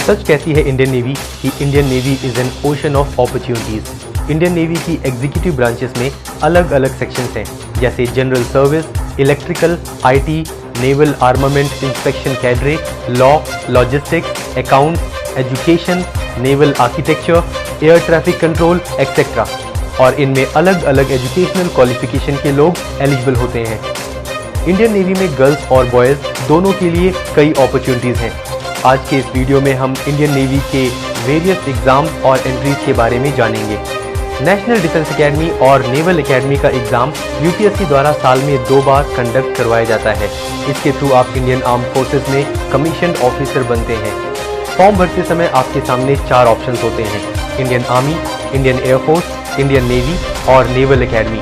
सच कहती है Indian navy कि Indian navy is an ocean of opportunities. Indian navy की एग्जीक्यूटिव ब्रांचेस में अलग अलग सेक्शंस हैं, जैसे general service, electrical, IT, naval armament inspection cadre, law, logistics, accounts, education, naval architecture, air traffic control etcetera. और इनमें अलग अलग एजुकेशनल क्वालिफिकेशन के लोग एलिजिबल होते हैं। इंडियन नेवी में गर्ल्स और बॉयज़ दोनों के लिए कई अपॉर्चुनिटीज़ हैं। आज के इस वीडियो में हम इंडियन नेवी के वेरियस एग्ज़ाम्स और एंट्रीज के बारे में जानेंगे। नेशनल डिफेंस एकेडमी और नेवल एकेडमी का एग्ज़ाम यूपीएससी द्वारा साल में 2 बार कंडक्ट करवाया जाता है। इसके थ्रू आप इंडियन आर्म फोर्सेस में कमीशन्ड ऑफिसर बनते हैं। फॉर्म भरते समय आपके सामने 4 ऑप्शंस होते हैं: Indian army, Indian air force, Indian navy और नेवल एकेडमी।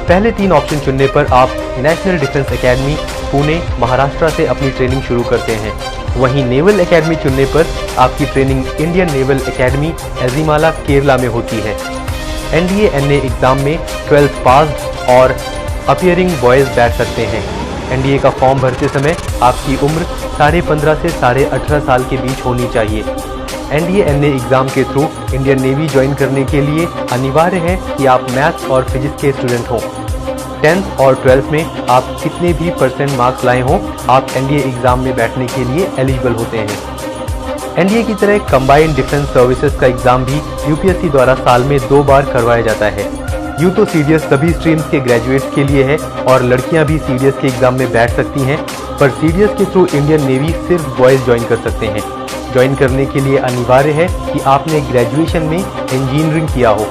पहले 3 ऑप्शन चुनने पर आप national defence academy Pune, Maharashtra से अपनी ट्रेनिंग शुरू करते हैं। वहीं नेवल एकेडमी चुनने पर आपकी training Indian naval academy Ezhimala, Kerala में होती है। एनडीए एनए एग्ज़ाम में 12th पास और अपीयरिंग बॉयज़ बैठ सकते हैं। एनडीए का फॉर्म भरते समय आपकी उम्र 15.5 से 18.5 साल के बीच होनी चाहिए। एनडीए एनए एग्ज़ाम के थ्रू इंडियन नेवी ज्वाइन करने के लिए अनिवार्य है कि आप मैथ्स और फिजिक्स के स्टूडेंट हों। 10th और 12th में आप कितने भी % मार्क्स लाए हों, आप एनडीए एग्ज़ाम में बैठने के लिए एलिजिबल होते हैं। एनडीए की तरह कंबाइंड डिफेंस सर्विसेज का एग्ज़ाम भी यूपीएससी द्वारा साल में 2 बार करवाया जाता है। यूँ तो सीडीएस सभी स्ट्रीम्स के ग्रेजुएट्स के लिए है और लड़कियां भी सीडीएस के एग्ज़ाम में बैठ सकती हैं, पर सीडीएस के थ्रू इंडियन नेवी सिर्फ बॉयज़ ज्वाइन कर सकते हैं। ज्वाइन करने के लिए अनिवार्य है कि आपने ग्रेजुएशन में इंजीनियरिंग किया हो।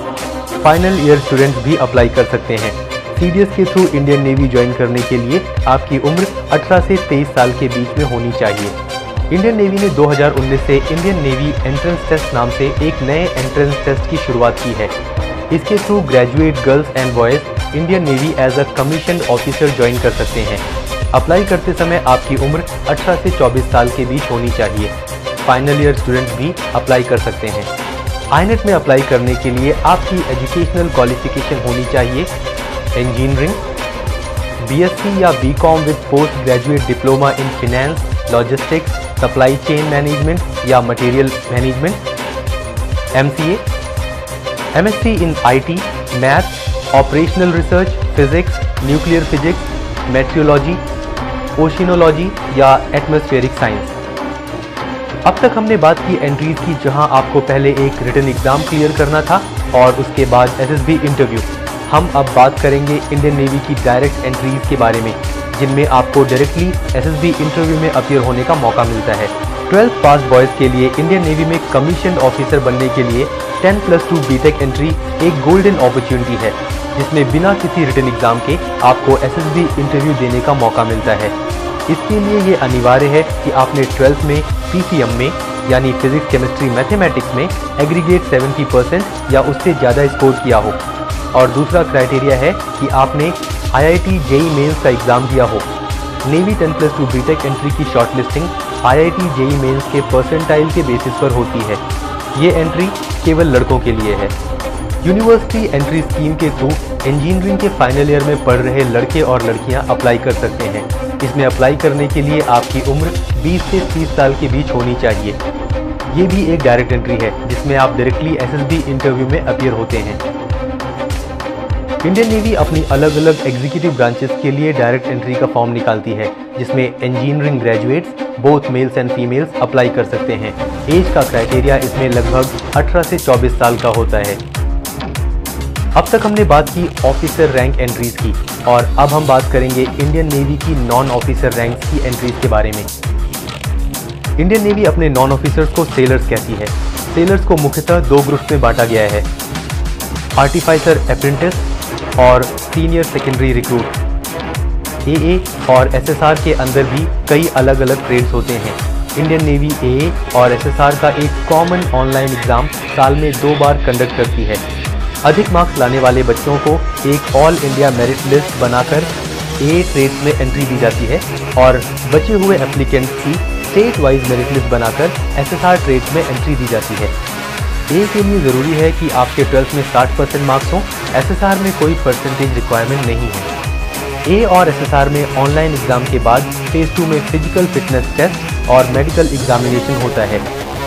फाइनल ईयर स्टूडेंट्स भी अप्लाई कर सकते हैं। सीडीएस के थ्रू इंडियन नेवी ज्वाइन करने के लिए आपकी उम्र 18 से 23 साल के बीच में होनी चाहिए। इंडियन नेवी ने 2019 से इंडियन नेवी एंट्रेंस टेस्ट नाम से एक नए एंट्रेंस टेस्ट की शुरुआत की है। इसके through graduate girls and boys Indian navy as a commissioned officer join कर सकते हैं। अप्लाई करते समय आपकी उम्र 18 से 24 साल के बीच होनी चाहिए। फाइनल ईयर स्टूडेंट्स भी अप्लाई कर सकते हैं। आईनेट में अप्लाई करने के लिए आपकी एजुकेशनल क्वालिफिकेशन होनी चाहिए इंजीनियरिंग, बीएससी या BCom with post graduate diploma in finance, logistics, supply chain management या material management, MCA, MSc in IT, maths, operational research, physics, nuclear physics, meteorology, oceanology या एटमॉस्फेरिक साइंस। अब तक हमने बात की एंट्रीज की, जहां आपको पहले एक रिटन एग्जाम क्लियर करना था और उसके बाद एसएसबी इंटरव्यू। हम अब बात करेंगे इंडियन नेवी की डायरेक्ट एंट्रीज के बारे में, जिनमें आपको डायरेक्टली एसएसबी इंटरव्यू में अपीयर होने का मौका मिलता है। 12th पास बॉयज़ के लिए इंडियन नेवी में कमीशन्ड ऑफिसर बनने के लिए 10+2 बीटेक एंट्री एक गोल्डन अपॉर्चुनिटी है, जिसमें बिना किसी रिटन एग्जाम के आपको एसएसबी इंटरव्यू देने का मौका मिलता है। इसके लिए ये अनिवार्य है कि आपने 12th में पीसीएम में यानी फिजिक्स, केमिस्ट्री, मैथमेटिक्स में एग्रीगेट 70% या उससे ज़्यादा स्कोर किया हो। और दूसरा क्राइटेरिया है कि आपने आईआईटी जेईई मेंस का एग्ज़ाम दिया हो। नेवी 10+2 बीटेक एंट्री की शॉर्टलिस्टिंग आईआईटी जेईई मेंस के परसेंटाइल के बेसिस पर होती है। ये एंट्री केवल लड़कों के लिए है। यूनिवर्सिटी एंट्री स्कीम के थ्रू इंजीनियरिंग के फाइनल ईयर में पढ़ रहे लड़के और लड़कियां अप्लाई कर सकते हैं। इसमें अप्लाई करने के लिए आपकी उम्र 20 से 30 साल के बीच होनी चाहिए। ये भी एक डायरेक्ट एंट्री है, जिसमें आप डायरेक्टली एसएसबी इंटरव्यू में अपीयर होते हैं। इंडियन नेवी अपनी अलग अलग एग्जीक्यूटिव ब्रांचेस के लिए डायरेक्ट एंट्री का फॉर्म निकालती है, जिसमें engineering graduates both mails and females apply कर सकते हैं। एज का क्राइटेरिया इसमें लगभग 18 से 24 साल का होता है। अब तक हमने बात की ऑफिसर रैंक एंट्रीज की, और अब हम बात करेंगे इंडियन नेवी की नॉन ऑफिसर रैंक्स की एंट्रीज के बारे में। इंडियन नेवी अपने नॉन ऑफिसर्स को सेलर्स कहती है। सेलर्स को मुख्यतः 2 ग्रुप्स में बांटा गया है: आर्टिफाइसर अप्रेंटिस और सीनियर सेकेंडरी रिक्रूट। एए और एसएसआर के अंदर भी कई अलग अलग ट्रेड्स होते हैं। इंडियन नेवी एए और एसएसआर का एक कॉमन ऑनलाइन एग्ज़ाम साल में 2 बार कंडक्ट करती है। अधिक मार्क्स लाने वाले बच्चों को एक ऑल इंडिया मेरिट लिस्ट बनाकर ए ट्रेड्स में एंट्री दी जाती है और बचे हुए एप्लीकेंट्स की स्टेट वाइज मेरिट लिस्ट बनाकर एसएसआर ट्रेड्स में एंट्री दी जाती है। ए के लिए ज़रूरी है कि आपके 12th में 60% मार्क्स हों। एसएसआर में कोई परसेंटेज रिक्वायरमेंट नहीं है। ए और एसएसआर में ऑनलाइन एग्ज़ाम के बाद फेज़ 2 में फिजिकल फिटनेस टेस्ट और मेडिकल एग्जामिनेशन होता है।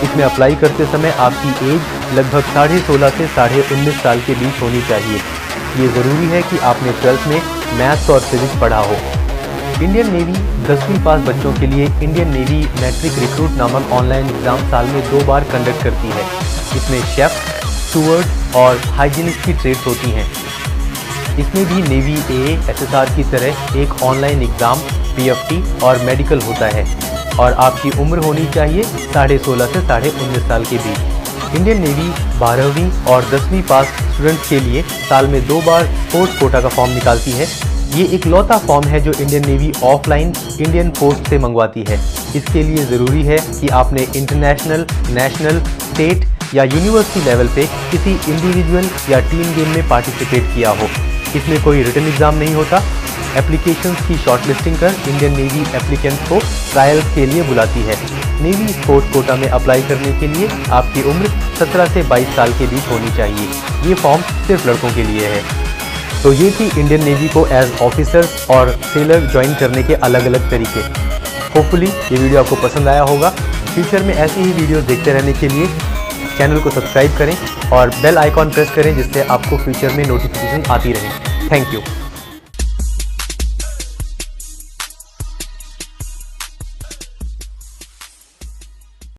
इसमें अप्लाई करते समय आपकी एज लगभग 16.5 से 19.5 साल के बीच होनी चाहिए। ये ज़रूरी है कि आपने 12th में मैथ्स और फिजिक्स पढ़ा हो। इंडियन नेवी 10वीं पास बच्चों के लिए इंडियन नेवी मैट्रिक रिक्रूट नामक ऑनलाइन एग्ज़ाम साल में 2 बार कंडक्ट करती है। इसमें शेफ, स्टूवर्ड और हाइजीनिस्ट की ट्रेड्स होती हैं। इसमें भी नेवी एएसएसआर की तरह एक ऑनलाइन एग्ज़ाम, पीएफटी और मेडिकल होता है और आपकी उम्र होनी चाहिए 16.5 से 19.5 साल के बीच। इंडियन नेवी 12वीं और 10वीं पास स्टूडेंट्स के लिए साल में 2 बार स्पोर्ट्स कोटा का फॉर्म निकालती है। ये एक लौता फॉर्म है जो Indian navy offline Indian post से मंगवाती है। इसके लिए ज़रूरी है कि आपने इंटरनेशनल, नेशनल, स्टेट या यूनिवर्सिटी लेवल पे किसी इंडिविजुअल या टीम गेम में पार्टिसिपेट किया हो। इसमें कोई रिटन एग्ज़ाम नहीं होता। एप्लीकेशंस की शॉर्टलिस्टिंग कर इंडियन नेवी एप्लीकेंट्स को ट्रायल्स के लिए बुलाती है। नेवी स्पोर्ट्स कोटा में अप्लाई करने के लिए आपकी उम्र 17 से 22 साल के बीच होनी चाहिए। ये फॉर्म सिर्फ लड़कों के लिए है। तो ये थी इंडियन नेवी को एज ऑफिसर्स और सेलर ज्वाइन करने के अलग अलग तरीके। होपफुली ये वीडियो आपको पसंद आया होगा। फ्यूचर में ऐसी ही वीडियो देखते रहने के लिए चैनल को सब्सक्राइब करें और बेल आइकॉन प्रेस करें जिससे आपको फ्यूचर में नोटिफिकेशन आती रहे। Thank you.